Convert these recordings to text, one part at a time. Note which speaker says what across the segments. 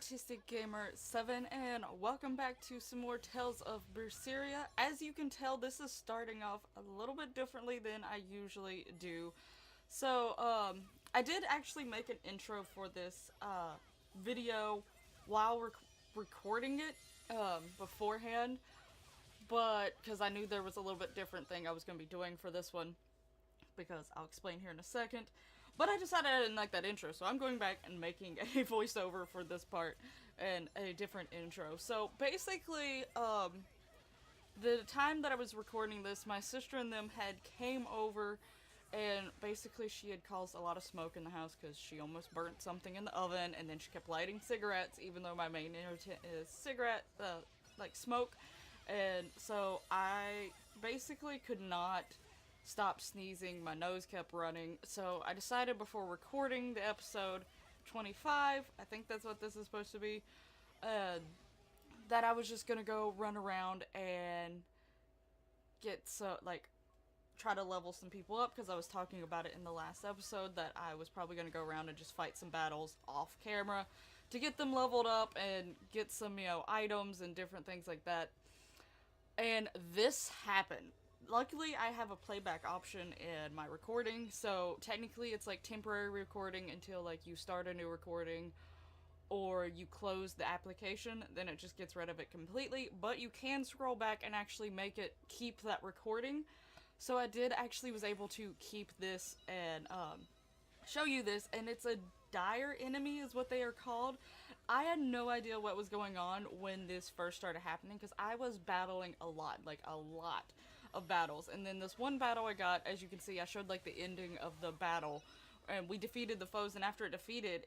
Speaker 1: Artistic Gamer 7 and welcome back to some more Tales of Berseria. As you can tell, this is starting off a little bit differently than I usually do. I did actually make an intro for this video while recording it beforehand, but because I knew there was a little bit different thing I was going to be doing for this one, because I'll explain here in a second. But I decided I didn't like that intro, so I'm going back and making a voiceover for this part and a different intro. So basically, the time that I was recording this, my sister and them had came over, and basically she had caused a lot of smoke in the house because she almost burnt something in the oven, and then she kept lighting cigarettes, even though my main irritant is cigarette, like smoke. And so I basically could not stop sneezing, my nose kept running, so I decided before recording the episode 25, I think that's what this is supposed to be, that I was just gonna go run around and try to level some people up, because I was talking about it in the last episode that I was probably gonna go around and just fight some battles off camera to get them leveled up and get some, items and different things like that. And this happened. Luckily, I have a playback option in my recording, so technically it's like temporary recording until like you start a new recording or you close the application, then it just gets rid of it completely, but you can scroll back and actually make it keep that recording. So I did actually was able to keep this and show you this, and it's a dire enemy is what they are called. I had no idea what was going on when this first started happening, because I was battling a lot of battles, and then this one battle I got, as you can see, I showed like the ending of the battle, and we defeated the foes, and after it defeated,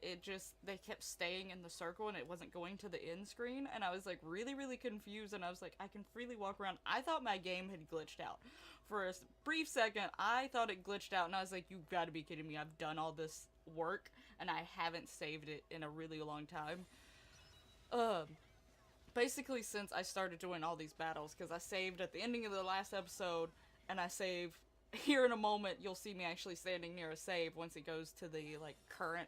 Speaker 1: they kept staying in the circle and it wasn't going to the end screen, and I was like really confused, and I was like, I can freely walk around. I thought my game had glitched out. For a brief second, I thought it glitched out, and I was like, you gotta be kidding me, I've done all this work and I haven't saved it in a really long time. Basically since I started doing all these battles, because I saved at the ending of the last episode, and I save here in a moment. You'll see me actually standing near a save once it goes to the current,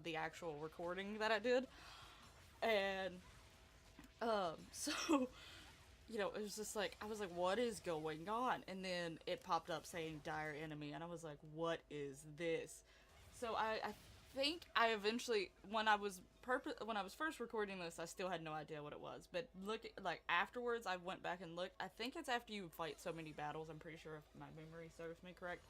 Speaker 1: the actual recording that I did. And so it was just like, I was like, what is going on? And then it popped up saying dire enemy, and I was like, what is this? So I think I eventually, when I was first recording this, I still had no idea what it was. But afterwards, I went back and looked. I think it's after you fight so many battles. I'm pretty sure, if my memory serves me correct,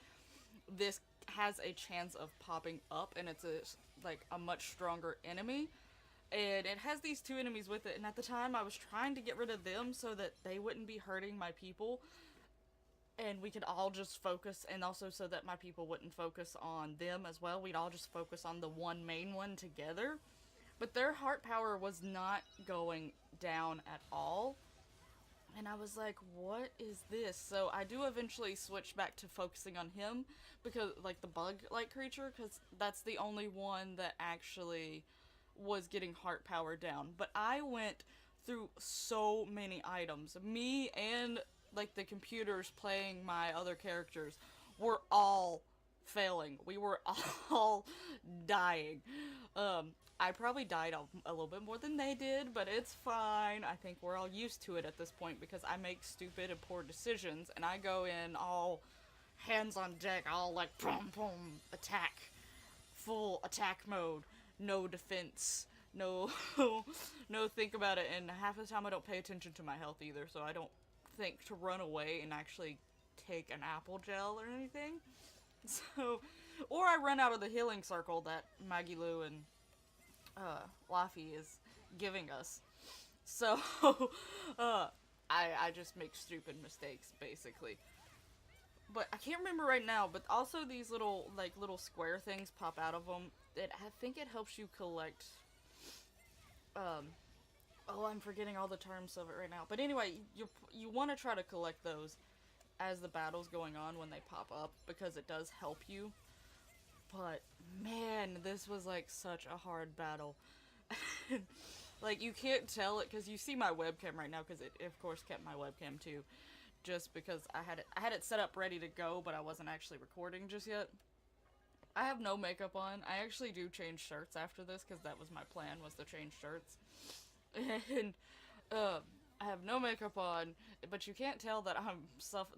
Speaker 1: this has a chance of popping up, and it's a much stronger enemy. And it has these two enemies with it. And at the time, I was trying to get rid of them so that they wouldn't be hurting my people, and we could all just focus, and also so that my people wouldn't focus on them as well. We'd all just focus on the one main one together. But their heart power was not going down at all. And I was like, what is this? So I do eventually switch back to focusing on him, because the bug-like creature, because that's the only one that actually was getting heart power down. But I went through so many items. Me and the computers playing my other characters were all failing. We were all dying. I probably died a little bit more than they did, but it's fine. I think we're all used to it at this point, because I make stupid and poor decisions, and I go in all hands on deck, all boom boom, attack, full attack mode, no defense, no no think about it, and half the time I don't pay attention to my health either, so I don't think to run away and actually take an apple gel or anything. So, or I run out of the healing circle that Maggie Lou and Laffy is giving us. So, I just make stupid mistakes, basically. But I can't remember right now, but also these little square things pop out of them. I think it helps you collect, oh, I'm forgetting all the terms of it right now. But anyway, you want to try to collect those as the battle's going on when they pop up, because it does help you. But man, this was such a hard battle. You can't tell it because you see my webcam right now, because it of course kept my webcam too, just because I had it set up ready to go, but I wasn't actually recording just yet. I have no makeup on. I actually do change shirts after this because that was my plan, was to change shirts. And I have no makeup on, but you can't tell that I'm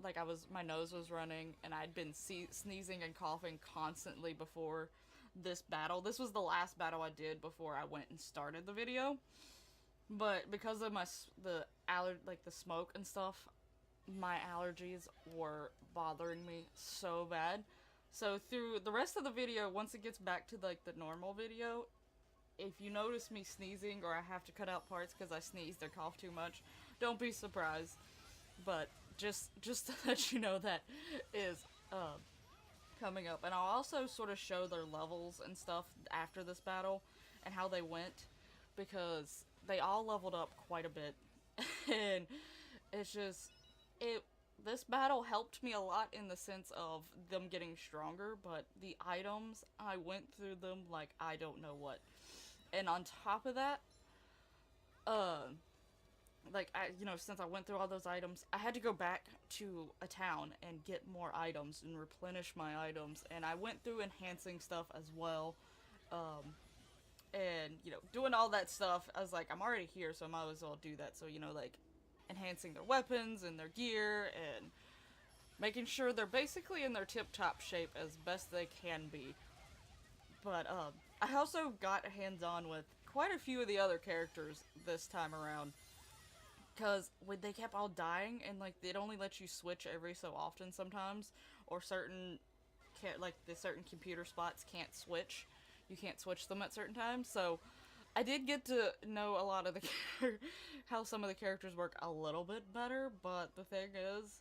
Speaker 1: like my nose was running and I'd been sneezing and coughing constantly before this battle. This was the last battle I did before I went and started the video. But because of the smoke and stuff, my allergies were bothering me so bad. So through the rest of the video, once it gets back to like the normal video, if you notice me sneezing or I have to cut out parts because I sneezed or coughed too much, don't be surprised. But just to let you know, that is coming up. And I'll also sort of show their levels and stuff after this battle and how they went, because they all leveled up quite a bit. And it's just, this battle helped me a lot in the sense of them getting stronger, but the items, I went through them like I don't know what. And on top of that, since I went through all those items, I had to go back to a town and get more items and replenish my items. And I went through enhancing stuff as well. And, doing all that stuff, I was like, I'm already here, so I might as well do that. So, enhancing their weapons and their gear and making sure they're basically in their tip-top shape as best they can be. But, I also got hands-on with quite a few of the other characters this time around. Because they kept all dying, and, it only lets you switch every so often sometimes. Or the certain computer spots can't switch. You can't switch them at certain times. So, I did get to know a lot of how some of the characters work a little bit better. But the thing is,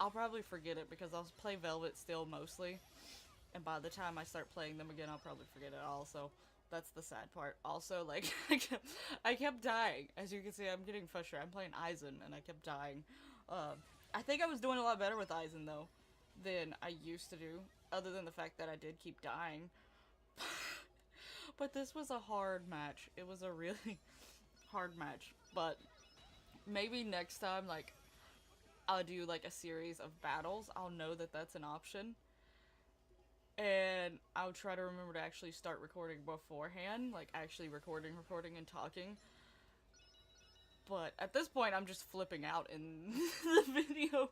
Speaker 1: I'll probably forget it because I'll play Velvet still mostly. And by the time I start playing them again, I'll probably forget it all. So, that's the sad part. Also, I kept dying. As you can see, I'm getting frustrated. I'm playing Aizen, and I kept dying. I think I was doing a lot better with Aizen, though, than I used to do. Other than the fact that I did keep dying. But this was a hard match. It was a really hard match. But maybe next time, I'll do, a series of battles. I'll know that that's an option. And I'll try to remember to actually start recording beforehand. Actually recording and talking. But at this point, I'm just flipping out in the video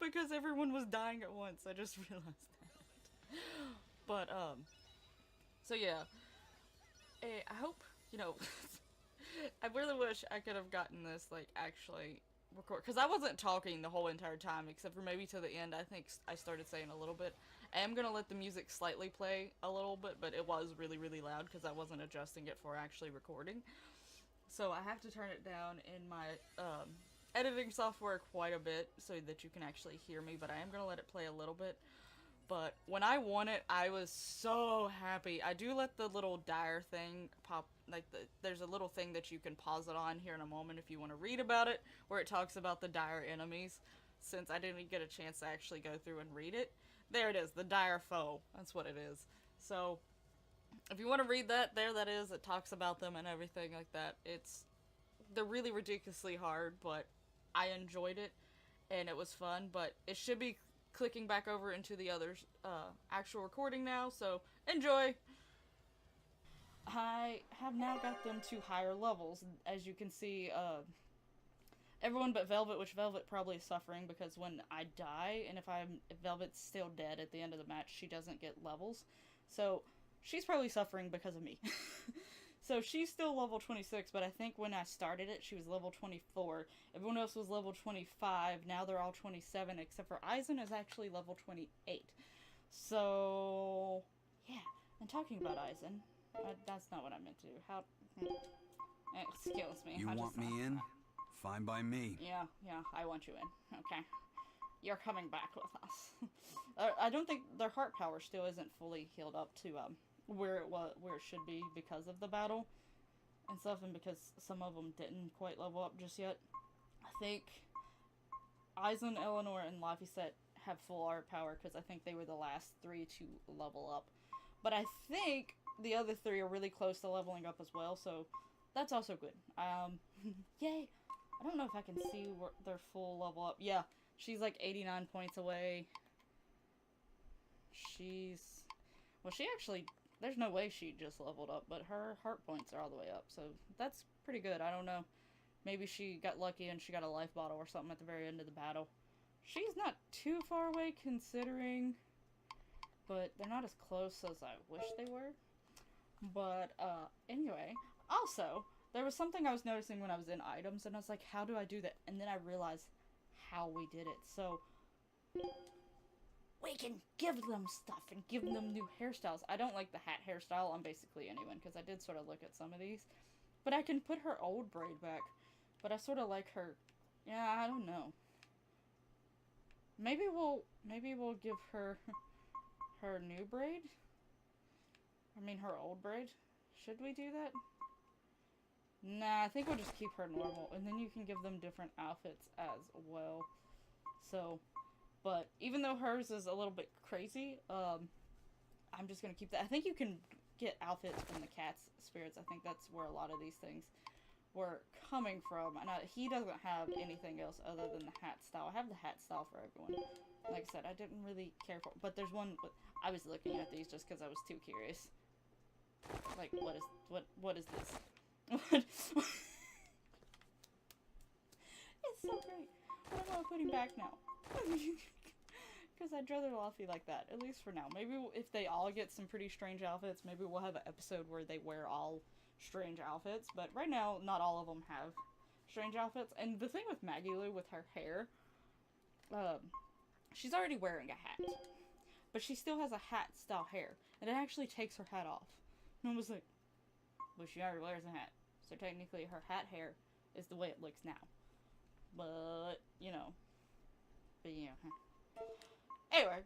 Speaker 1: because everyone was dying at once. I just realized that. But, so yeah. I hope, I really wish I could have gotten this, actually record. Because I wasn't talking the whole entire time, except for maybe to the end. I think I started saying a little bit. I am going to let the music slightly play a little bit, but it was really, really loud because I wasn't adjusting it for actually recording. So I have to turn it down in my editing software quite a bit so that you can actually hear me, but I am going to let it play a little bit. But when I won it, I was so happy. I do let the little dire thing pop, there's a little thing that you can pause it on here in a moment if you want to read about it, where it talks about the dire enemies, since I didn't get a chance to actually go through and read it. There it is, the dire foe. That's what it is. So, if you want to read that, there that is. It talks about them and everything like that. They're really ridiculously hard, but I enjoyed it, and it was fun, but it should be clicking back over into the other actual recording now, so enjoy! I have now got them to higher levels. As you can see, everyone but Velvet, which Velvet probably is suffering because when I die, and if Velvet's still dead at the end of the match, she doesn't get levels. So, she's probably suffering because of me. So, she's still level 26, but I think when I started it, she was level 24. Everyone else was level 25. Now they're all 27, except for Aizen is actually level 28. So, yeah. And talking about Aizen, that's not what I meant to do. Excuse me.
Speaker 2: You want me in? Fine by me.
Speaker 1: Yeah, I want you in. Okay. You're coming back with us. I don't think their heart power still isn't fully healed up to, where it should be because of the battle and stuff, and because some of them didn't quite level up just yet. I think Aizen, Eleanor, and Laphicet have full art power because I think they were the last 3 to level up. But I think the other 3 are really close to leveling up as well, so that's also good. Yay! I don't know if I can see their full level up. Yeah, she's 89 points away. Well, she actually, there's no way she just leveled up, but her heart points are all the way up, so that's pretty good. I don't know. Maybe she got lucky and she got a life bottle or something at the very end of the battle. She's not too far away considering, but they're not as close as I wish they were. But, anyway. Also, there was something I was noticing when I was in items, and I was like, how do I do that? And then I realized how we did it. So, we can give them stuff and give them new hairstyles. I don't like the hat hairstyle on basically anyone, because I did sort of look at some of these. But I can put her old braid back. But I sort of like her. Yeah, I don't know. Maybe we'll give her her new braid. I mean her old braid. Should we do that? Nah, I think we'll just keep her normal, and then you can give them different outfits as well. So, but even though hers is a little bit crazy, I'm just gonna keep that. I think you can get outfits from the cat's spirits. I think that's where a lot of these things were coming from. And he doesn't have anything else other than the hat style. I have the hat style for everyone. Like I said, I didn't really care for, but there's one. I was looking at these just because I was too curious. Like, what is this? It's so great. What am I putting back now? Because I'd rather Luffy like that, at least for now. Maybe if they all get some pretty strange outfits, maybe we'll have an episode where they wear all strange outfits. But right now, not all of them have strange outfits. And the thing with Maggie Lou, with her hair, she's already wearing a hat. But she still has a hat-style hair. And it actually takes her hat off. And I was like, well, she already wears a hat. So technically her hat hair is the way it looks now. But, you know. But, yeah. Anyway.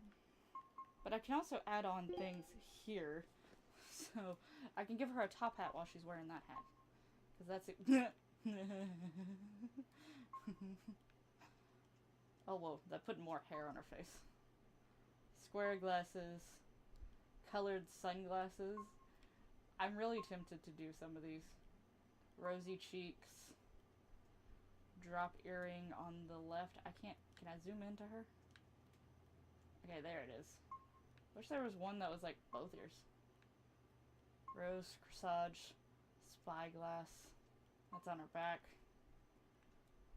Speaker 1: But I can also add on things here. So, I can give her a top hat while she's wearing that hat. Because that's it. Oh, whoa. That put more hair on her face. Square glasses. Colored sunglasses. I'm really tempted to do some of these. Rosy cheeks. Drop earring on the left. I can't. Can I zoom into her? Okay, there it is. Wish there was one that was like both ears. Rose corsage. Spyglass. That's on her back.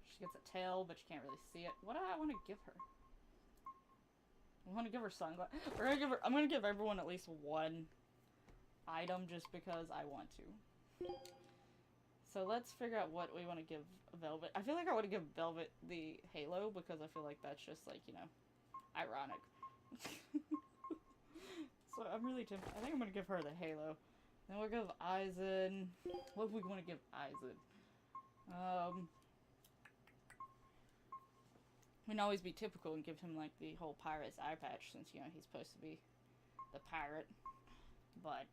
Speaker 1: She gets a tail, but you can't really see it. What do I want to give her? I want to give her sunglasses. I'm gonna give everyone at least one item just because I want to. So let's figure out what we want to give Velvet. I feel like I want to give Velvet the halo because I feel like that's just like, you know, ironic. So I'm really tempted. I think I'm going to give her the halo. Then we'll give Aizen. What do we want to give Aizen? We can always be typical and give him like the whole pirate's eye patch since, you know, he's supposed to be the pirate. But,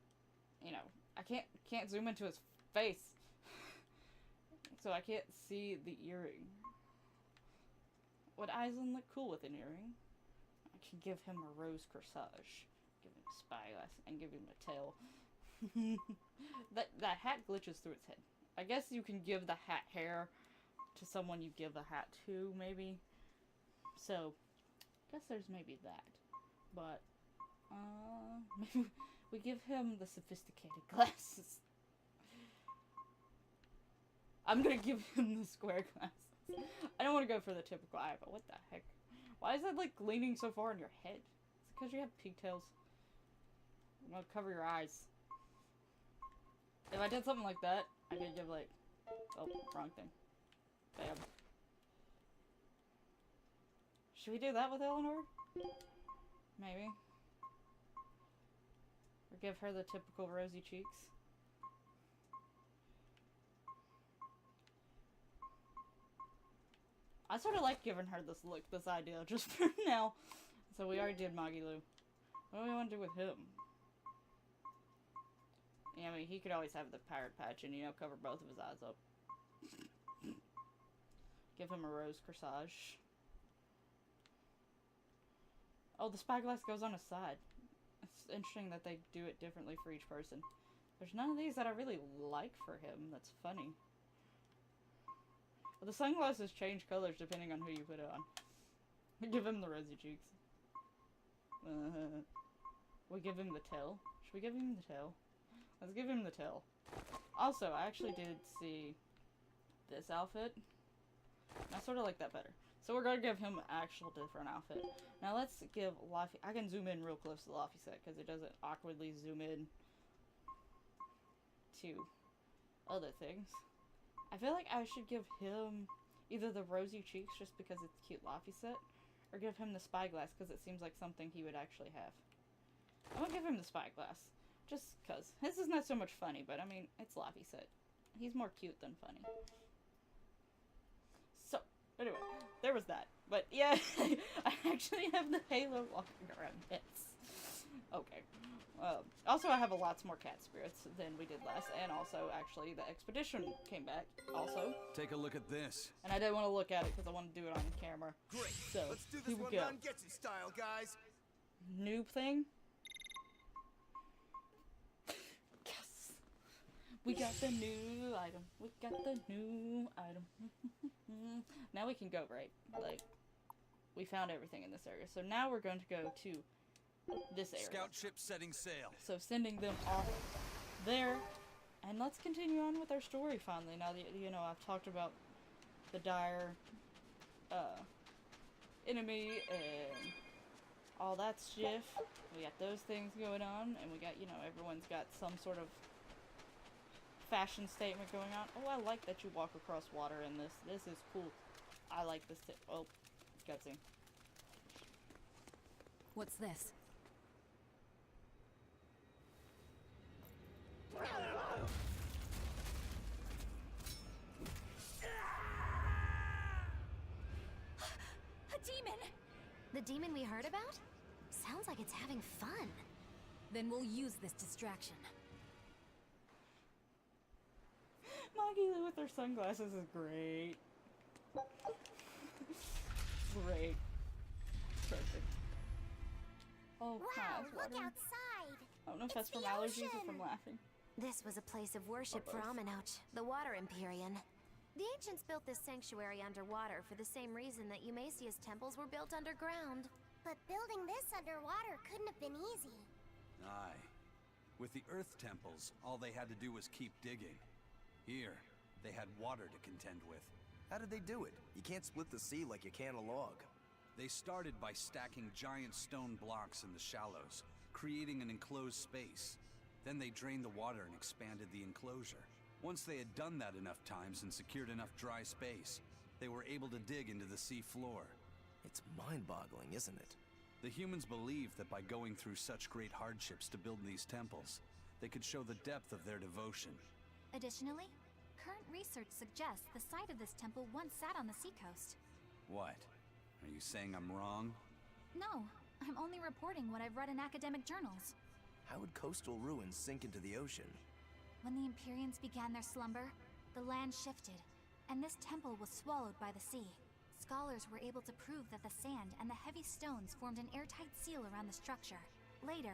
Speaker 1: you know, I can't zoom into his face. So I can't see the earring. Would Aizen look cool with an earring? I can give him a rose corsage. Give him a spyglass and give him a tail. that hat glitches through its head. I guess you can give the hat hair to someone you give the hat to, maybe. So, I guess there's maybe that. But, maybe we give him the sophisticated glasses. I'm gonna give him the square glasses. I don't want to go for the typical eye, but what the heck? Why is that, like, leaning so far on your head? Is it because you have pigtails? I'm gonna cover your eyes. If I did something like that, I could give, like... Oh, wrong thing. Bam. Should we do that with Eleanor? Maybe. Or give her the typical rosy cheeks. I sort of like giving her this look, this idea, just for now. So we already did Magilu. What do we want to do with him? Yeah, I mean, he could always have the pirate patch and, you know, cover both of his eyes up. Give him a rose corsage. Oh, the spyglass goes on his side. It's interesting that they do it differently for each person. There's none of these that I really like for him. That's funny. But the sunglasses change colors depending on who you put it on. Give him the rosy cheeks. We give him the tail. Should we give him the tail? Let's give him the tail. Also, I actually did see this outfit. I sort of like that better. So we're gonna give him an actual different outfit. Now let's give Laffy. I can zoom in real close to the Laffy set because it doesn't awkwardly zoom in to other things. I feel like I should give him either the rosy cheeks just because it's cute Laffy set, or give him the spyglass because it seems like something he would actually have. I'm gonna give him the spyglass. Just cause. His is not so much funny, but I mean, it's Laffy set. He's more cute than funny. So, anyway, there was that. But yeah, I actually have the Halo walking around. Yes. Okay. Also, I have a lots more cat spirits than we did last, and also, actually, the expedition came back, also.
Speaker 2: Take a look at this.
Speaker 1: And I didn't want to look at it because I want to do it on camera.
Speaker 3: Great.
Speaker 1: So,
Speaker 3: let's do this
Speaker 1: here we
Speaker 3: one
Speaker 1: go.
Speaker 3: round Getsu style, guys.
Speaker 1: Noob thing. Yes! We got the new item. We got the new item. Now we can go, right? Like, we found everything in this area. So now we're going to go to this area.
Speaker 2: Scout ship setting sail.
Speaker 1: So sending them off there. And let's continue on with our story finally. Now that, you know, I've talked about the dire enemy and all that shit. We got those things going on, and we got, you know, everyone's got some sort of fashion statement going on. Oh, I like that you walk across water in this. This is cool. I like this tip. Oh, cutscene.
Speaker 4: What's this?
Speaker 5: A demon! The demon we heard about? Sounds like it's having fun.
Speaker 4: Then we'll use this distraction.
Speaker 1: Maggie with her sunglasses is great. Great. Perfect. Oh,
Speaker 5: Wow,
Speaker 1: it's
Speaker 5: look
Speaker 1: watering.
Speaker 5: outside!
Speaker 1: I don't know if
Speaker 5: It's
Speaker 1: that's from
Speaker 5: the
Speaker 1: allergies or
Speaker 5: ocean.
Speaker 1: from laughing.
Speaker 5: This was a place of worship for
Speaker 1: both.
Speaker 5: Aminoch, the Water Empyrean. The ancients built this sanctuary underwater for the same reason that Eumasia's temples were built underground. But building this underwater couldn't have been easy.
Speaker 2: Aye. With the Earth temples, all they had to do was keep digging. Here, they had water to contend with.
Speaker 3: How did they do it? You can't split the sea like you can a log.
Speaker 2: They started by stacking giant stone blocks in the shallows, creating an enclosed space. Then they drained the water and expanded the enclosure. Once they had done that enough times and secured enough dry space, they were able to dig into the sea floor.
Speaker 3: It's mind-boggling, isn't it?
Speaker 2: The humans believed that by going through such great hardships to build these temples, they could show the depth of their devotion.
Speaker 6: Additionally, current research suggests the site of this temple once sat on the seacoast.
Speaker 2: What? Are you saying I'm wrong?
Speaker 6: No, I'm only reporting what I've read in academic journals.
Speaker 3: How would coastal ruins sink into the ocean?
Speaker 6: When the Empyreans began their slumber, the land shifted, and this temple was swallowed by the sea. Scholars were able to prove that the sand and the heavy stones formed an airtight seal around the structure. Later,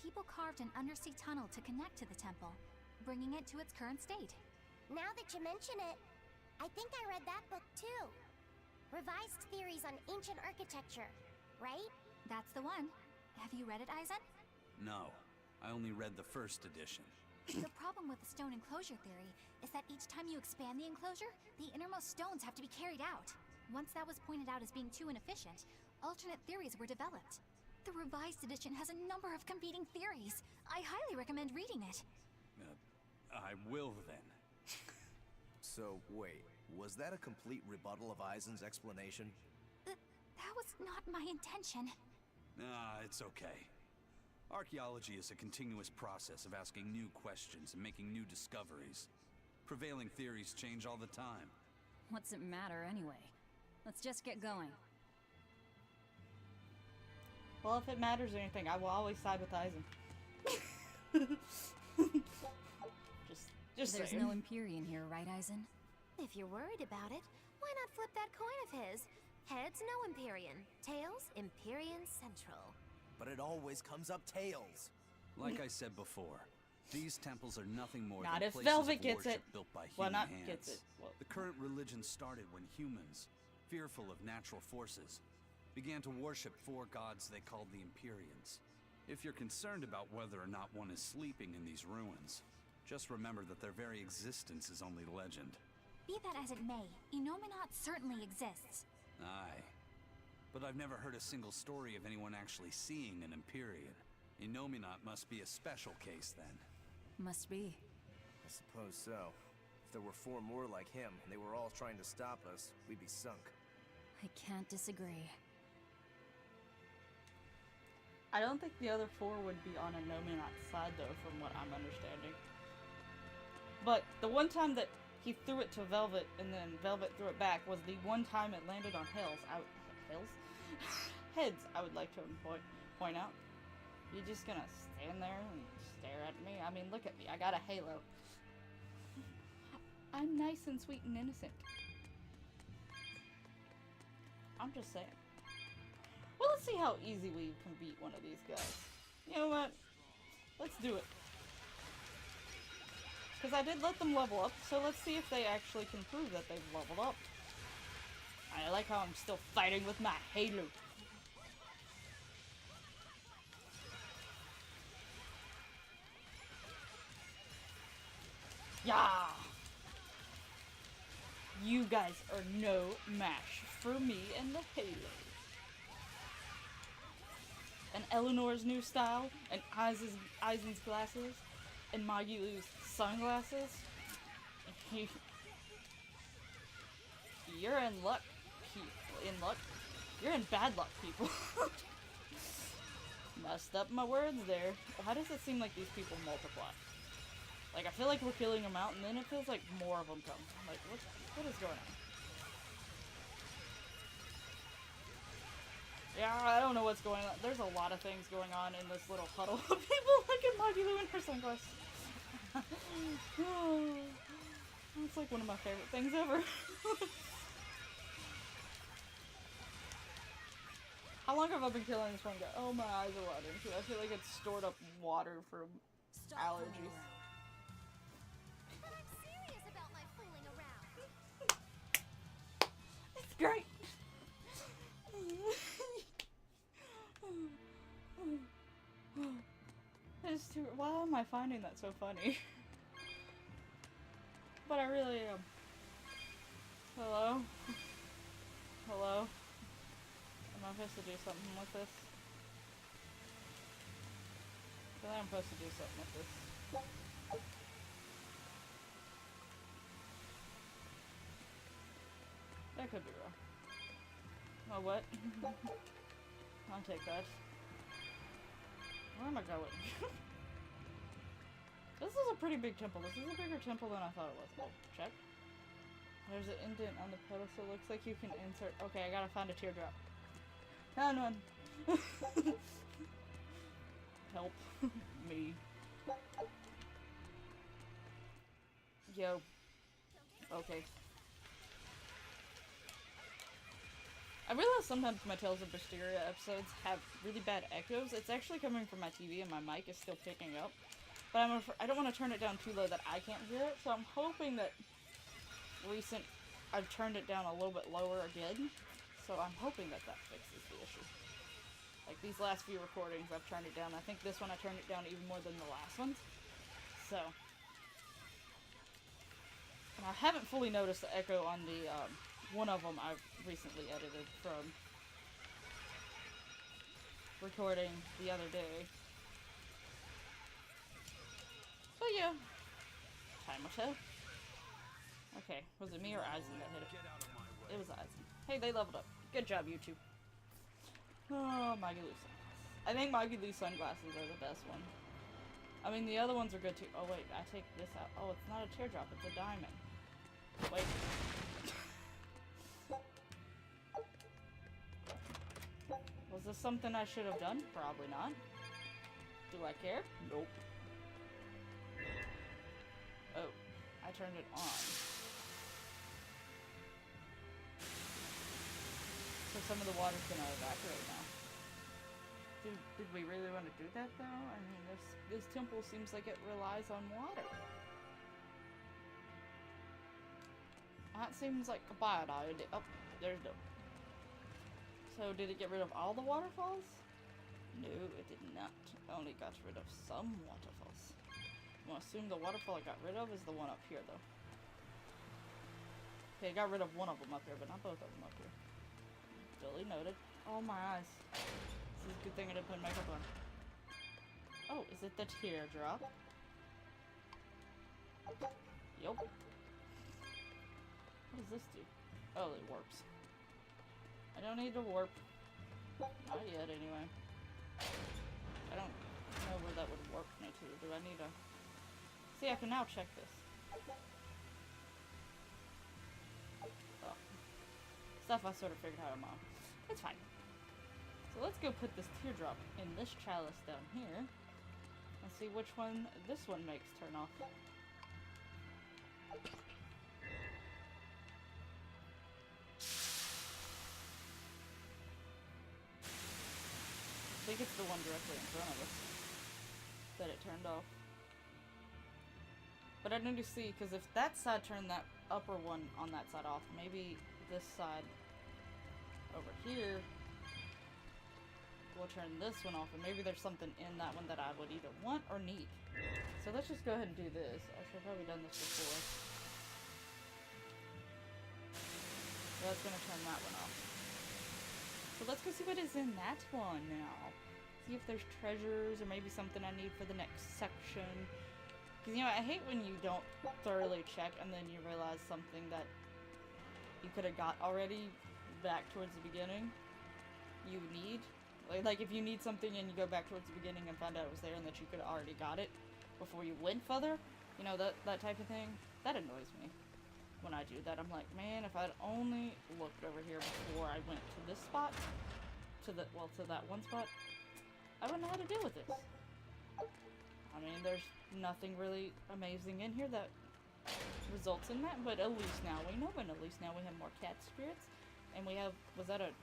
Speaker 6: people carved an undersea tunnel to connect to the temple, bringing it to its current state.
Speaker 5: Now that you mention it, I think I read that book too. Revised Theories on Ancient Architecture, right?
Speaker 6: That's the one. Have you read it, Aizen?
Speaker 2: No. I only read the first edition.
Speaker 6: The problem with the stone enclosure theory is that each time you expand the enclosure, the innermost stones have to be carried out. Once that was pointed out as being too inefficient, alternate theories were developed. The revised edition has a number of competing theories. I highly recommend reading it.
Speaker 2: I will then.
Speaker 3: So, wait, was that a complete rebuttal of Aizen's explanation?
Speaker 6: That was not my intention.
Speaker 2: It's okay. Archaeology is a continuous process of asking new questions and making new discoveries. Prevailing theories change all the time.
Speaker 4: What's it matter anyway? Let's just get going.
Speaker 1: Well, if it matters or anything, I will always side with Aizen. just
Speaker 4: There's
Speaker 1: saying.
Speaker 4: no Empyrean here, right, Aizen?
Speaker 5: If you're worried about it, why not flip that coin of his? Heads, no Empyrean. Tails, Empyrean Central.
Speaker 3: But it always comes up tails.
Speaker 2: Like I said before, these temples are nothing more
Speaker 1: Not
Speaker 2: than
Speaker 1: if
Speaker 2: places
Speaker 1: Velvet
Speaker 2: of
Speaker 1: gets
Speaker 2: worship
Speaker 1: it.
Speaker 2: built by
Speaker 1: Well,
Speaker 2: human
Speaker 1: not
Speaker 2: hands.
Speaker 1: gets it. Well,
Speaker 2: The current religion started when humans, fearful of natural forces, began to worship four gods they called the Empyreans. If you're concerned about whether or not one is sleeping in these ruins, just remember that their very existence is only legend.
Speaker 6: Be that as it may, Inominat certainly exists.
Speaker 2: Aye. But I've never heard a single story of anyone actually seeing an Empyrean. Inominat must be a special case then.
Speaker 4: Must be.
Speaker 3: I suppose so. If there were 4 more like him, and they were all trying to stop us, we'd be sunk.
Speaker 4: I can't disagree.
Speaker 1: I don't think the other 4 would be on Inominat's side, though, from what I'm understanding. But the one time that he threw it to Velvet, and then Velvet threw it back, was the one time it landed on Hills. Heads, I would like to point out. You're just gonna stand there and stare at me? I mean, look at me. I got a halo. I'm nice and sweet and innocent. I'm just saying. Well, let's see how easy we can beat one of these guys. You know what? Let's do it. Because I did let them level up, so let's see if they actually can prove that they've leveled up. I like how I'm still fighting with my halo. Yeah! You guys are no match for me and the halo. And Eleanor's new style, and Aizen's glasses, and Magilu's sunglasses. You're in luck, people. In luck? You're in bad luck, people. Messed up my words there. Why does it seem like these people multiply? Like, I feel like we're killing them out, and then it feels like more of them come. Like, what is going on? Yeah, I don't know what's going on. There's a lot of things going on in this little huddle of people. Look at Magilu in her sunglasses. It's like one of my favorite things ever. How long have I been killing this one guy? Oh, my eyes are watering too. I feel like it's stored up water from allergies.
Speaker 5: But I'm serious about my fooling around.
Speaker 1: It's great. It's too. Why am I finding that so funny? But I really am. Hello? Hello? Am I supposed to do something with this? I feel like I'm supposed to do something with this. That could be wrong. Oh, what? I'll take that. Where am I going? This is a pretty big temple. This is a bigger temple than I thought it was. Oh, check. There's an indent on the pedestal. Looks like you can insert. Okay, I gotta find a teardrop. Found one. Help me. Yo. Okay. I realize sometimes my Tales of Berseria episodes have really bad echoes. It's actually coming from my TV and my mic is still picking up. But I don't want to turn it down too low that I can't hear it, so I'm hoping that I've turned it down a little bit lower again. So I'm hoping that that fixes the issue. Like these last few recordings, I've turned it down. I think this one I turned it down even more than the last ones. So. And I haven't fully noticed the echo on the, one of them I've recently edited from recording the other day. But yeah, time will tell. Okay, was it me or Aizen that hit it? It was Aizen. Hey, they leveled up. Good job, you two. Oh, Magilu sunglasses. I think Magilu sunglasses are the best one. I mean, the other ones are good too. Oh wait, I take this out. Oh, it's not a teardrop, it's a diamond. Wait. Was this something I should have done? Probably not. Do I care? Nope. Oh, I turned it on. So some of the water's gonna evaporate now. Did we really want to do that though? I mean, this temple seems like it relies on water. That seems like a bad idea. Oh, there's no. So did it get rid of all the waterfalls? No, it did not. Only got rid of some waterfalls. I'm gonna assume the waterfall I got rid of is the one up here, though. Okay, I got rid of one of them up here, but not both of them up here. Duly noted. Oh my eyes. This is a good thing I didn't put makeup on. Oh, is it the teardrop? Yup. What does this do? Oh, it warps. I don't need to warp. Not yet, anyway. I don't know where that would warp me to. Do I need to... See, I can now check this. Oh. Stuff I sort of figured out on my own. It's fine. So let's go put this teardrop in this chalice down here. And see which one this one makes turn off. I think it's the one directly in front of us that it turned off. But I need to see, because if that side turned that upper one on that side off, maybe this side over here will turn this one off, and maybe there's something in that one that I would either want or need. So let's just go ahead and do this. I should have probably done this before. So that's going to turn that one off. So let's go see what is in that one now. See if there's treasures or maybe something I need for the next section. Because, you know, I hate when you don't thoroughly check and then you realize something that you could have got already back towards the beginning. You need. Like if you need something and you go back towards the beginning and find out it was there and that you could have already got it before you went further. You know, that type of thing. That annoys me. When I do that, I'm like, man, if I'd only looked over here before I went to this spot, to that one spot, I wouldn't know how to deal with this. I mean, there's nothing really amazing in here that results in that, but at least now we know, and at least now we have more cat spirits, and we have, was that a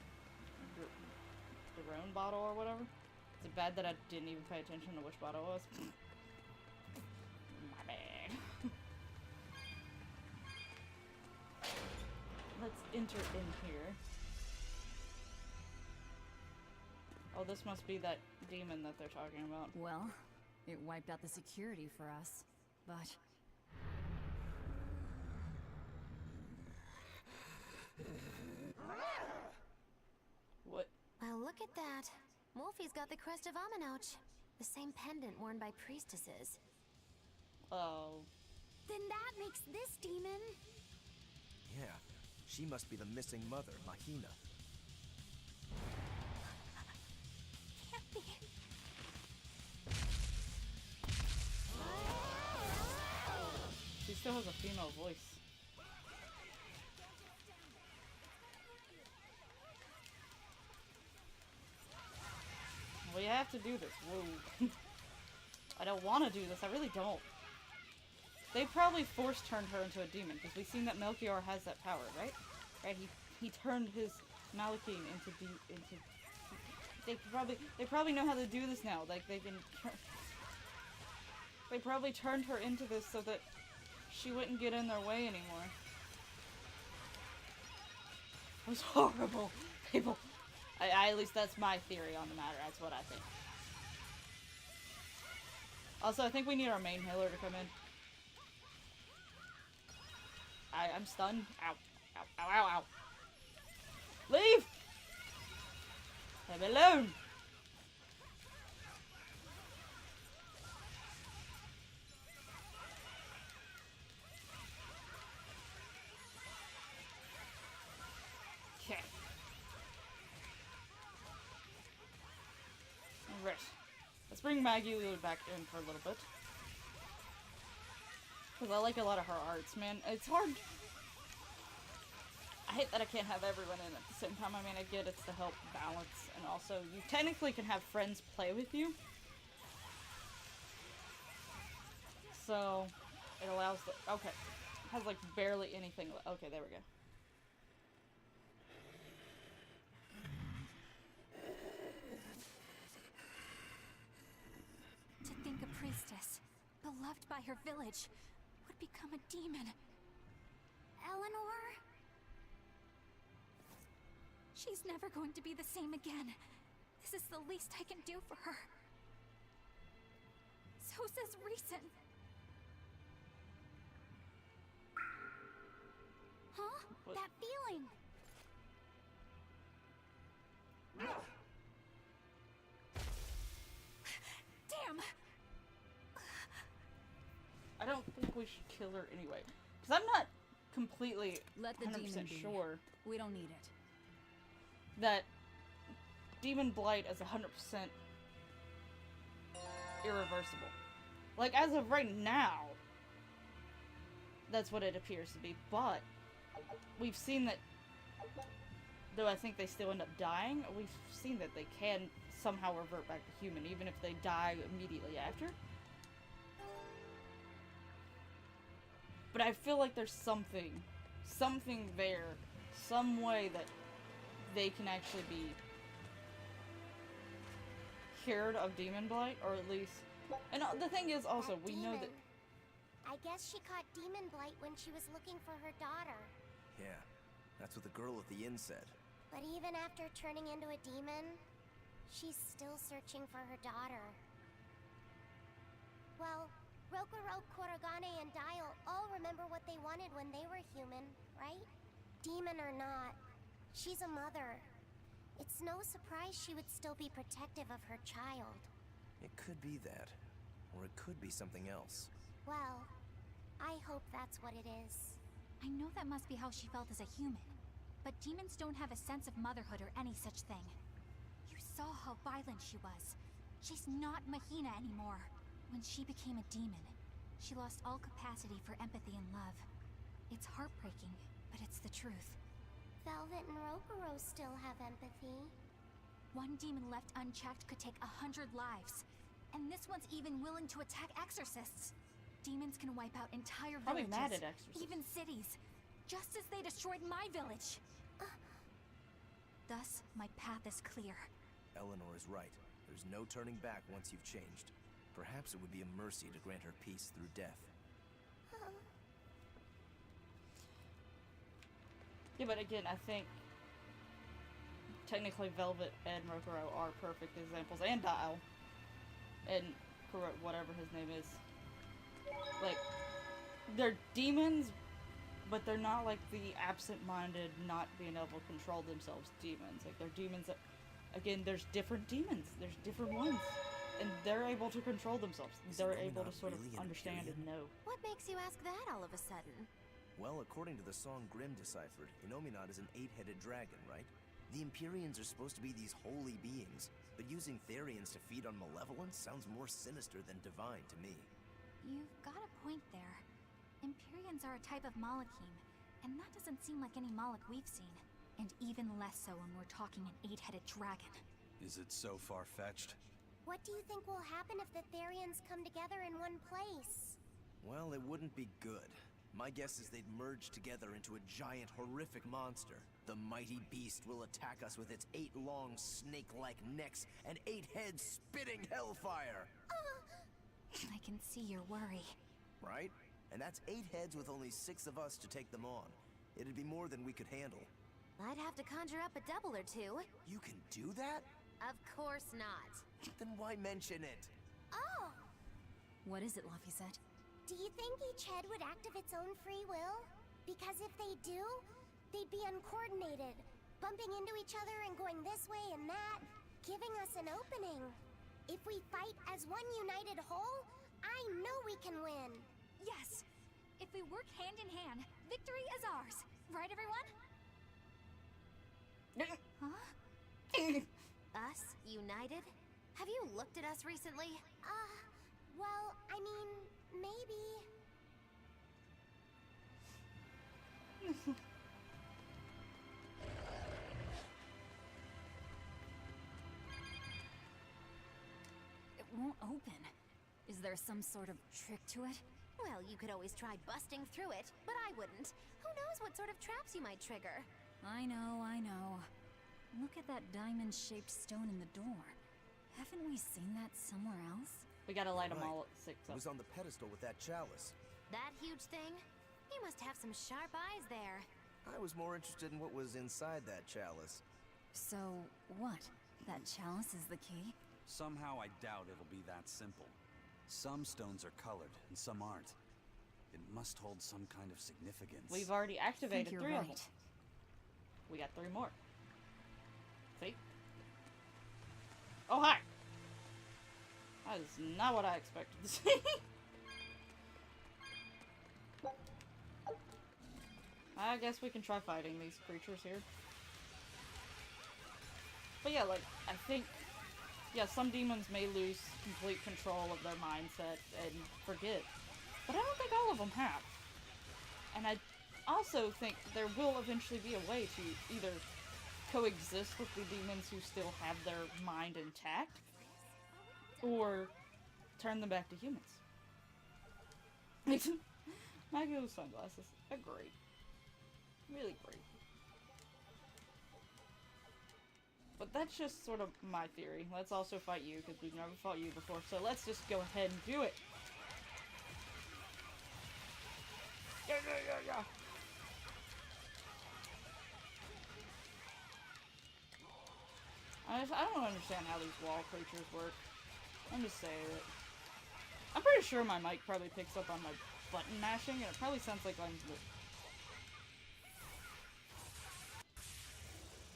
Speaker 1: Drone bottle or whatever? Is it bad that I didn't even pay attention to which bottle it was? My bad. Let's enter in here. Oh, this must be that demon that they're talking about.
Speaker 4: Well, it wiped out the security for us, but...
Speaker 1: What?
Speaker 5: Well, look at that. Wolfie's got the crest of Aminoch. The same pendant worn by priestesses.
Speaker 1: Oh.
Speaker 5: Then that makes this demon.
Speaker 3: Yeah, she must be the missing mother, Mahina.
Speaker 5: Can't be.
Speaker 1: She still has a female voice. We have to do this. Whoa. I don't want to do this. I really don't. They probably force-turned her into a demon, because we've seen that Melchior has that power, right? Right? He turned his Malachine into they probably know how to do this now. Like, they can... They probably turned her into this so that she wouldn't get in their way anymore. It was horrible. People... at least that's my theory on the matter. That's what I think. Also, I think we need our main healer to come in. I'm stunned. Ow. Ow, ow, ow, ow. Leave! Leave me alone! Okay. Alright. Let's bring Maggie Lou back in for a little bit. Because I like a lot of her arts, man. It's hard. I hate that I can't have everyone in at the same time. I mean, I get it's to help balance, and also you technically can have friends play with you. So, it allows the... Okay. It has, like, barely anything... Okay, there we go.
Speaker 6: To think a priestess, beloved by her village, would become a demon. Eleanor? She's never going to be the same again. This is the least I can do for her. So says reason. Huh?
Speaker 1: What?
Speaker 6: That feeling! Damn!
Speaker 1: I don't think we should kill her anyway. Because I'm not completely
Speaker 4: Let the
Speaker 1: 100%
Speaker 4: demon be.
Speaker 1: sure
Speaker 4: We don't need it.
Speaker 1: that Demon Blight is 100% irreversible. Like, as of right now, that's what it appears to be. But we've seen that, though I think they still end up dying, we've seen that they can somehow revert back to human, even if they die immediately after. But I feel like there's something there, some way that they can actually be cured of Demon Blight, or at least... And the thing is also, we know that...
Speaker 5: I guess she caught Demon Blight when she was looking for her daughter.
Speaker 3: Yeah, that's what the girl at the inn said.
Speaker 5: But even after turning into a demon, she's still searching for her daughter. Well, Rokurou, Korogane, and Dial all remember what they wanted when they were human, right? Demon or not, she's a mother. It's no surprise she would still be protective of her child.
Speaker 3: It could be that, or it could be something else.
Speaker 5: Well, I hope that's what it is.
Speaker 6: I know that must be how she felt as a human. But demons don't have a sense of motherhood or any such thing. You saw how violent she was. She's not Mahina anymore. When she became a demon, she lost all capacity for empathy and love. It's heartbreaking, but it's the truth.
Speaker 5: Velvet and Rokurou still have empathy.
Speaker 6: One demon left unchecked could take 100 lives. And this one's even willing to attack exorcists. Demons can wipe out entire
Speaker 1: Probably
Speaker 6: villages,
Speaker 1: mad at exorcists.
Speaker 6: even cities, just as they destroyed my village. Thus, my path is clear.
Speaker 3: Eleanor is right. There's no turning back once you've changed. Perhaps it would be a mercy to grant her peace through death.
Speaker 1: Yeah, but again, I think technically Velvet and Rokurou are perfect examples, and Dial, and whatever his name is. Like, they're demons, but they're not like the absent-minded, not being able to control themselves demons. Like, they're demons that, again, there's different demons. There's different ones. And they're able to control themselves. They're able to sort of
Speaker 3: really an
Speaker 1: understand and
Speaker 3: Empyrean?
Speaker 1: know.
Speaker 5: What makes you ask that all of a sudden?
Speaker 3: Well, according to the song Grimm deciphered, Inominat is an 8-headed dragon, right? The Empyreans are supposed to be these holy beings, but using Therians to feed on malevolence sounds more sinister than divine to me.
Speaker 6: You've got a point there. Empyreans are a type of Malachim, and that doesn't seem like any Malach we've seen. And even less so when we're talking an 8-headed dragon.
Speaker 2: Is it so far-fetched?
Speaker 5: What do you think will happen if the Therians come together in one place?
Speaker 3: Well, it wouldn't be good. My guess is they'd merge together into a giant, horrific monster. The mighty beast will attack us with its 8 long, snake-like necks and 8 heads spitting hellfire!
Speaker 6: I can see your worry.
Speaker 3: Right? And that's 8 heads with only 6 of us to take them on. It'd be more than we could handle.
Speaker 5: I'd have to conjure up a double or two.
Speaker 3: You can do that?
Speaker 5: Of course not.
Speaker 3: Then why mention it?
Speaker 5: Oh!
Speaker 4: What is it, Laphicet?
Speaker 5: Do you think each head would act of its own free will? Because if they do, they'd be uncoordinated, bumping into each other and going this way and that, giving us an opening. If we fight as one united whole, I know we can win.
Speaker 6: Yes! If we work hand in hand, victory is ours. Right, everyone? Huh?
Speaker 5: Us, united? Have you looked at us recently? Well, I mean, maybe.
Speaker 4: It won't open. Is there some sort of trick to it?
Speaker 5: Well, you could always try busting through it, but I wouldn't. Who knows what sort of traps you might trigger?
Speaker 4: I know, I know. Look at that diamond-shaped stone in the door. Haven't we seen that somewhere else?
Speaker 1: We gotta light them
Speaker 3: Right.
Speaker 1: all at 6
Speaker 3: It
Speaker 1: up.
Speaker 3: was on the pedestal with that chalice.
Speaker 5: That huge thing? You must have some sharp eyes there.
Speaker 3: I was more interested in what was inside that chalice.
Speaker 4: So, what? That chalice is the key?
Speaker 2: Somehow I doubt it'll be that simple. Some stones are colored and some aren't. It must hold some kind of significance.
Speaker 1: We've already
Speaker 4: I
Speaker 1: activated
Speaker 4: think you're
Speaker 1: 3 of them.
Speaker 4: right.
Speaker 1: We got 3 more. See? Oh, hi! That is not what I expected to see. I guess we can try fighting these creatures here. But yeah, like, I think... Yeah, some demons may lose complete control of their mindset and forget. But I don't think all of them have. And I also think there will eventually be a way to either coexist with the demons who still have their mind intact, or turn them back to humans. Magoo sunglasses are great. Really great. But that's just sort of my theory. Let's also fight you, because we've never fought you before, so let's just go ahead and do it. Yeah, yeah, yeah, yeah. I don't understand how these wall creatures work. I'm just saying it. I'm pretty sure my mic probably picks up on my button mashing, and it probably sounds like I'm...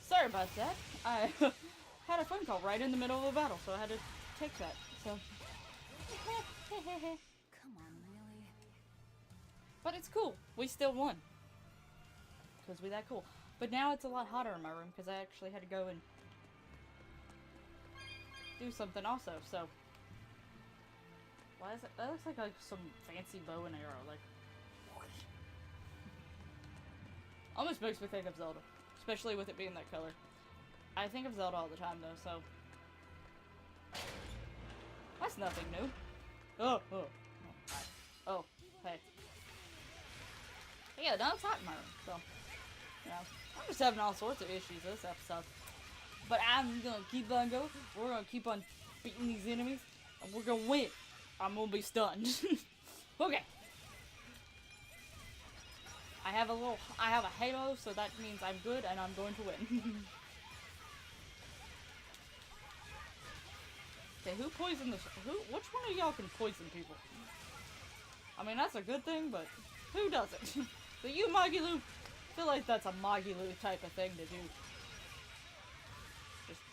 Speaker 1: Sorry about that. I had a phone call right in the middle of a battle, so I had to take that. So...
Speaker 4: Come on, really?
Speaker 1: But it's cool. We still won. Because we that cool. But now it's a lot hotter in my room, because I actually had to go and do something also, so... Why is it? That looks like some fancy bow and arrow, like... Almost makes me think of Zelda. Especially with it being that color. I think of Zelda all the time, though, so... That's nothing new. Oh, oh. Oh, hey. Yeah, now it's hot in my room, so... You know, I'm just having all sorts of issues this episode. But I'm gonna keep on going. We're gonna keep on beating these enemies. And we're gonna win. I'm gonna be stunned. Okay. I have a halo, so that means I'm good and I'm going to win. Okay, who poisoned this? Which one of y'all can poison people? I mean, that's a good thing, but who doesn't? So you, Magilu, feel like that's a Magilu type of thing to do.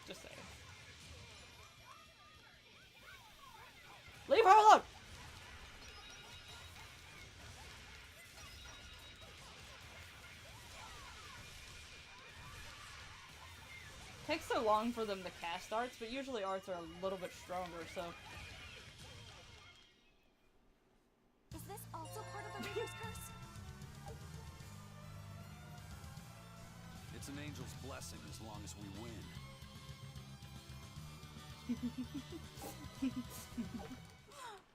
Speaker 1: Just saying. Leave her alone! Takes so long for them to cast arts, but usually arts are a little bit stronger, so...
Speaker 6: Is this also part of the Reaper's curse?
Speaker 2: It's an angel's blessing as long as we win.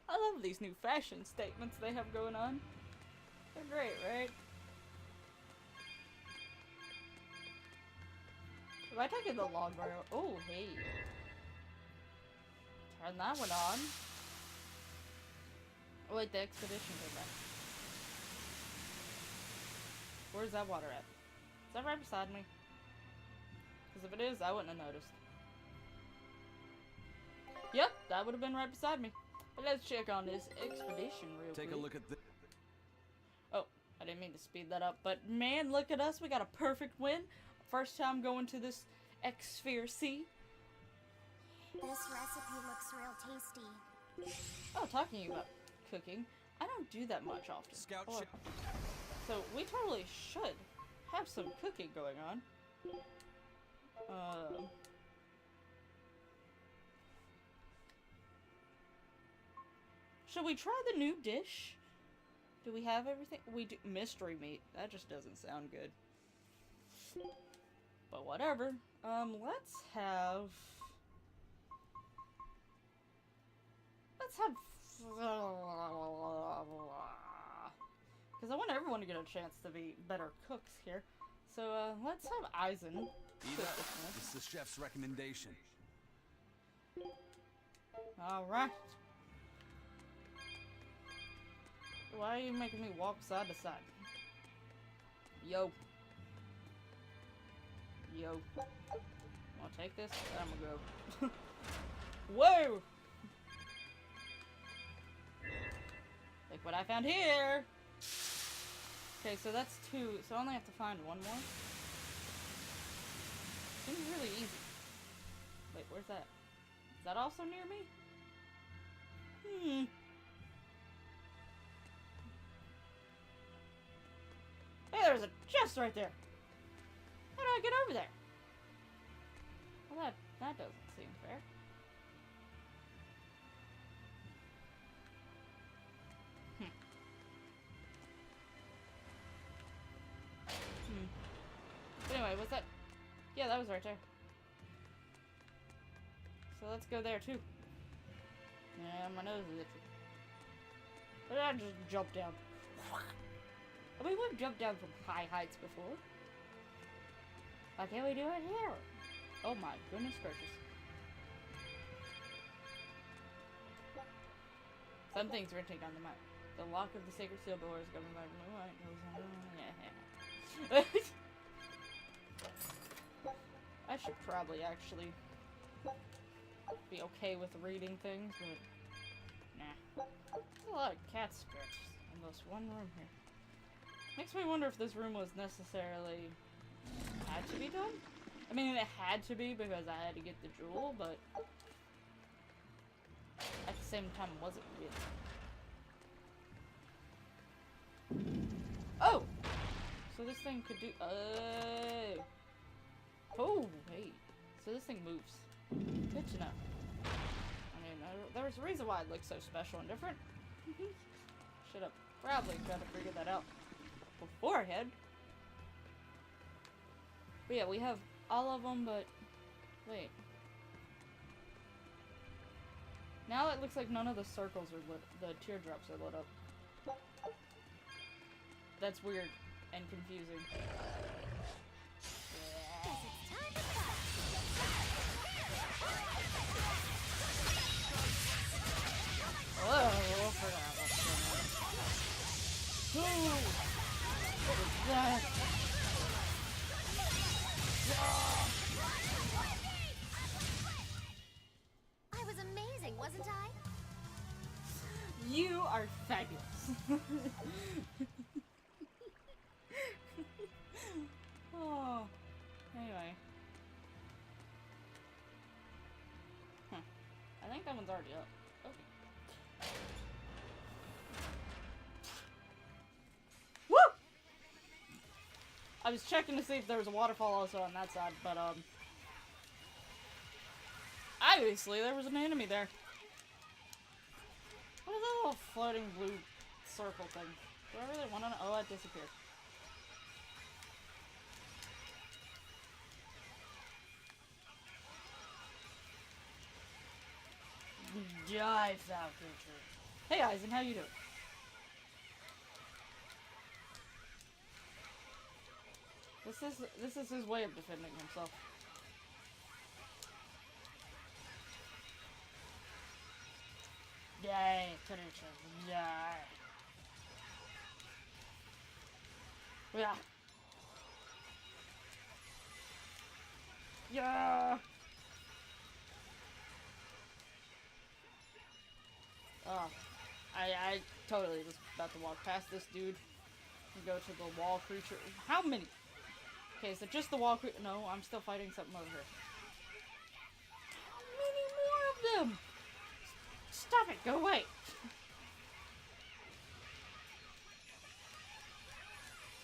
Speaker 1: I love these new fashion statements they have going on. They're great, right? If I take it the long road, oh hey. Turn that one on. Oh wait, the expedition came back. Where's that water at? Is that right beside me? Because if it is, I wouldn't have noticed. Yep, that would have been right beside me. But let's check on this expedition real quick.
Speaker 2: Take a look at this.
Speaker 1: Oh, I didn't mean to speed that up, but man, look at us. We got a perfect win. First time going to this X-Sphere Sea.
Speaker 5: This recipe looks real tasty.
Speaker 1: Oh, talking about cooking, I don't do that much often.
Speaker 2: Scout
Speaker 1: Or-
Speaker 2: ship.
Speaker 1: So we totally should have some cooking going on. Should we try the new dish? Do we have everything? We do. Mystery meat. That just doesn't sound good. But whatever. Let's have... Because I want everyone to get a chance to be better cooks here. So, let's have Eisen cook
Speaker 2: Eat
Speaker 1: this
Speaker 2: up.
Speaker 1: one.
Speaker 2: It's the chef's recommendation.
Speaker 1: Alright. Why are you making me walk side to side? Yo. Yo. gonna take this, and I'm gonna go. Whoa! Like what I found here! Okay, so that's 2, so I only have to find 1 more. Seems really easy. Wait, where's that? Is that also near me? Hey, there's a chest right there! How do I get over there? Well, that doesn't seem fair. Anyway, what's that? Yeah, that was right there. So let's go there too. Yeah, my nose is itchy. But I just jump down. I mean, we've jumped down from high heights before. Why can't we do it here? Oh my goodness gracious. Something's written on the map. The lock of the sacred seal door is governed by blue light. Yeah. I should probably actually be okay with reading things, but nah. There's a lot of cat spirits in this one room here. Makes me wonder if this room was necessarily had to be done. I mean, it had to be because I had to get the jewel, but at the same time, was it really? Oh! So this thing could do. Oh, wait. So this thing moves. Good to know. I mean, there's a reason why it looks so special and different. Should have probably tried to figure that out beforehand. But yeah, we have all of them, but wait. Now it looks like none of the circles are lit. The teardrops are lit up. That's weird and confusing. Oh, I forgot what's going on. Ooh, what is that?
Speaker 6: I was amazing, wasn't I?
Speaker 1: You are fabulous. Oh, anyway. I think that one's already up. Okay. Woo! I was checking to see if there was a waterfall also on that side, but obviously there was an enemy there. What is that little floating blue circle thing? Do I really want to know? Oh, it disappeared. Die, foul creature. Hey, Eisen, how you doing? This is his way of defending himself. Die, creature. Die. Yeah. Yeah. Oh, I totally was about to walk past this dude and go to the wall creature. How many? Okay, is it just the wall creature? No, I'm still fighting something over here. How many more of them? Stop it, go away.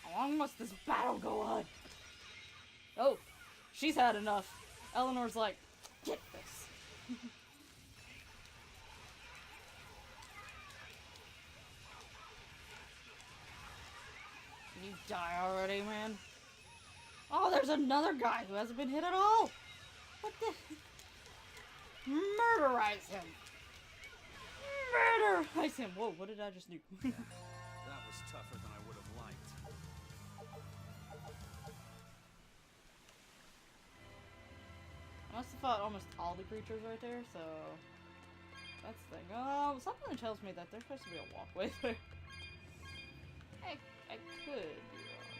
Speaker 1: How long must this battle go on? Oh, she's had enough. Eleanor's like, get this. You die already, man. Oh, there's another guy who hasn't been hit at all. What the? Murderize him. Murderize him. Whoa, what did I just do?
Speaker 2: That was tougher than I would have liked.
Speaker 1: I must have fought almost all the creatures right there, so that's the thing. Oh, something tells me that there's supposed to be a walkway there. I could be wrong.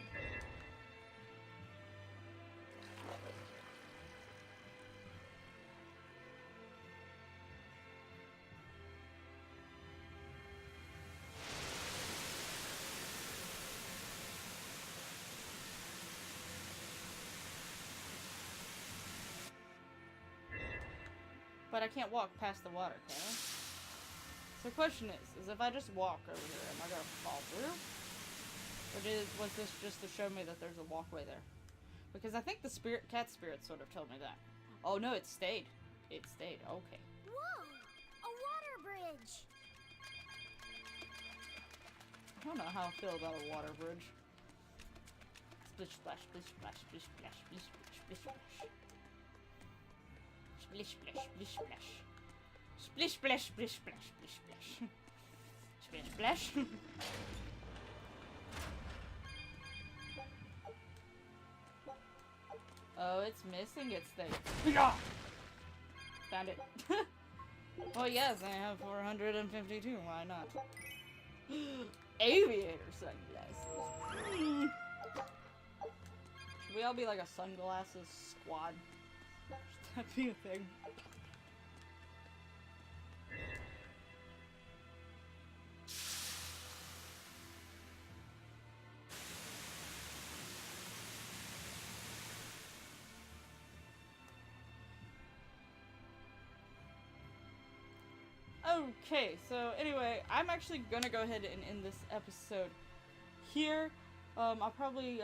Speaker 1: But I can't walk past the water, can I? So the question is if I just walk over here, am I gonna fall through? Or was this just to show me that there's a walkway there? Because I think the cat spirit sort of told me that. Oh no, it stayed. It stayed, okay.
Speaker 5: Whoa! A water bridge!
Speaker 1: I don't know how I feel about a water bridge. Splish splash, splish splash, splish splash, splish splash, splish splash. Splish splash, splish splash. Splish splash, splish splash, splish splash. Splish splash. Oh, it's missing its thing. Found it. Well, yes, I have 452. Why not? Aviator sunglasses. Should we all be like a sunglasses squad? Should that be a thing? Okay, so anyway, I'm actually gonna go ahead and end this episode here. I'll probably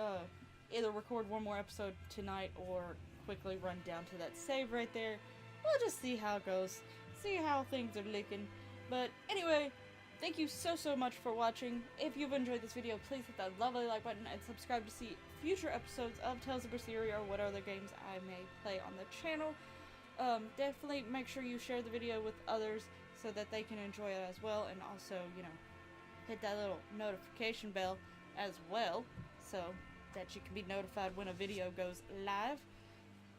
Speaker 1: either record one more episode tonight or quickly run down to that save right there. We'll just see how it goes, see how things are looking. But anyway, thank you so much for watching. If you've enjoyed this video, please hit that lovely like button and subscribe to see future episodes of Tales of Berseria or what other games I may play on the channel. Definitely make sure you share the video with others so that they can enjoy it as well, and also, you know, hit that little notification bell as well so that you can be notified when a video goes live.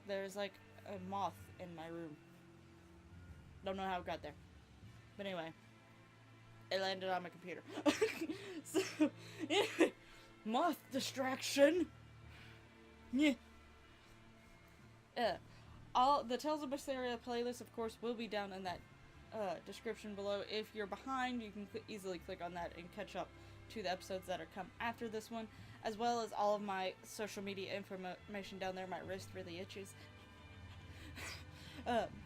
Speaker 1: There's like a moth in my room. Don't know how it got there. But anyway, it landed on my computer. So, anyway, moth distraction. Yeah. All the Tales of Berseria playlist, of course, will be down in that description below. If you're behind, you can easily click on that and catch up to the episodes that are come after this one, as well as all of my social media information down there. My wrist really itches.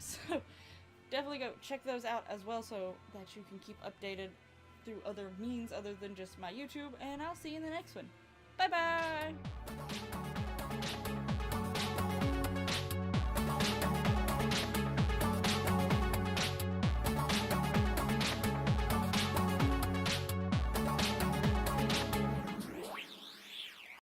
Speaker 1: So definitely go check those out as well so that you can keep updated through other means other than just my YouTube, and I'll see you in the next one. Bye bye!